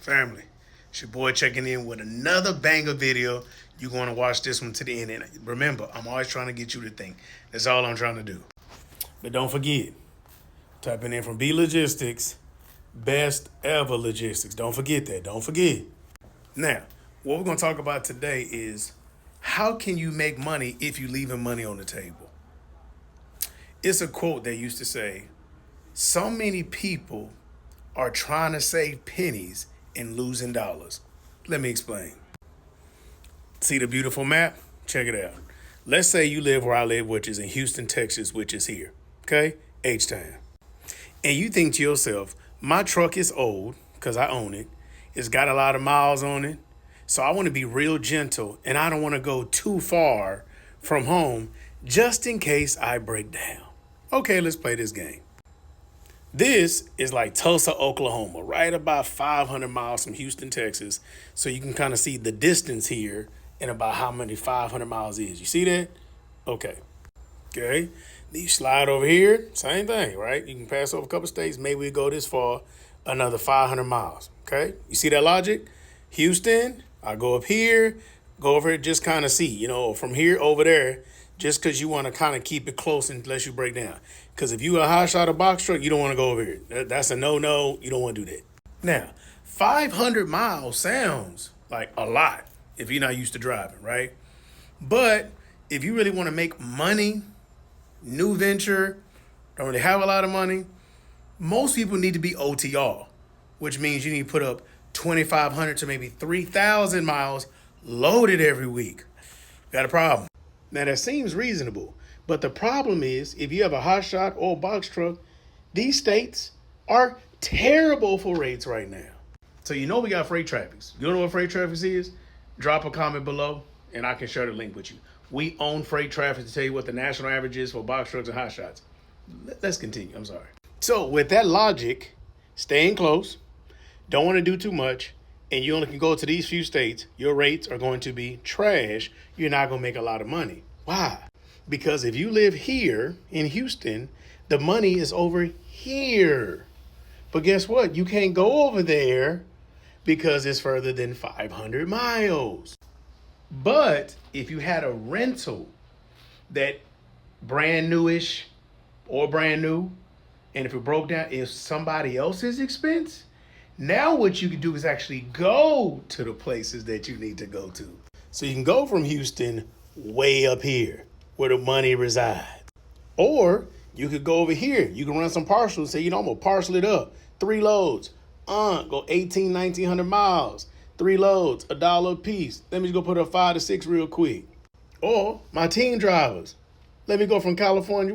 Family, it's your boy checking in with another banger video. You're going to watch this one to the end. And remember, I'm always trying to get you to think. That's all I'm trying to do. But don't forget, typing in from B Logistics, best ever logistics. Don't forget that. Don't forget. Now, what we're going to talk about today is how can you make money if you're leaving money on the table? It's a quote that used to say, so many people are trying to save pennies and losing dollars. Let me explain. See the beautiful map? Check it out. Let's say you live where I live, which is in Houston, Texas, which is here. Okay? H-Town. And you think to yourself, my truck is old because I own it. It's got a lot of miles on it. So I want to be real gentle and I don't want to go too far from home just in case I break down. Okay, let's play this game. This is like Tulsa, Oklahoma, right about 500 miles from Houston, Texas. So you can kind of see the distance here and about how many 500 miles is. You see that? Okay. Okay. Then you slide over here, same thing, right? You can pass over a couple states. Maybe we go this far, another 500 miles. Okay. You see that logic? Houston, I go up here, go over here, just kind of see, from here over there, just because you want to kind of keep it close unless you break down. Because if you a high shot of box truck, you don't want to go over here. That's a no-no. You don't want to do that. Now, 500 miles sounds like a lot if you're not used to driving, right? But if you really want to make money, new venture, don't really have a lot of money, most people need to be OTR, which means you need to put up 2,500 to maybe 3,000 miles loaded every week. Got a problem. Now, that seems reasonable, but the problem is if you have a hot shot or box truck, these states are terrible for rates right now. So we got freight traffics. You don't know what freight traffics is? Drop a comment below, and I can share the link with you. We own freight traffic to tell you what the national average is for box trucks and hot shots. Let's continue. I'm sorry. So with that logic, staying close, don't want to do too much, and you only can go to these few states, your rates are going to be trash. You're not going to make a lot of money. Why? Because if you live here in Houston, the money is over here. But guess what? You can't go over there because it's further than 500 miles. But if you had a rental that brand newish or brand new, and if it broke down, if somebody else's expense, now what you can do is actually go to the places that you need to go to. So you can go from Houston way up here where the money resides. Or you could go over here. You can run some partials and say, I'm going to parcel it up. 3 loads. Go 1,900 miles. 3 loads, $1 a piece. Let me just go put up 5 to 6 real quick. Or my team drivers. Let me go from California.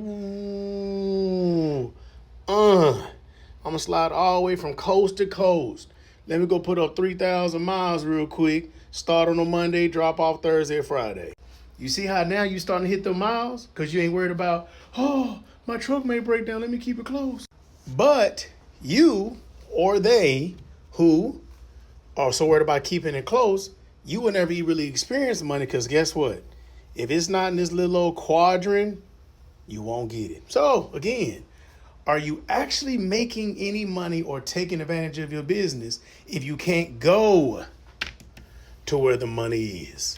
I'm going to slide all the way from coast to coast. Let me go put up 3,000 miles real quick. Start on a Monday, drop off Thursday or Friday. You see how now you starting to hit the miles? Because you ain't worried about, my truck may break down. Let me keep it close. But you or they who are so worried about keeping it close, you will never really experience the money because guess what? If it's not in this little old quadrant, you won't get it. So again, are you actually making any money or taking advantage of your business if you can't go to where the money is?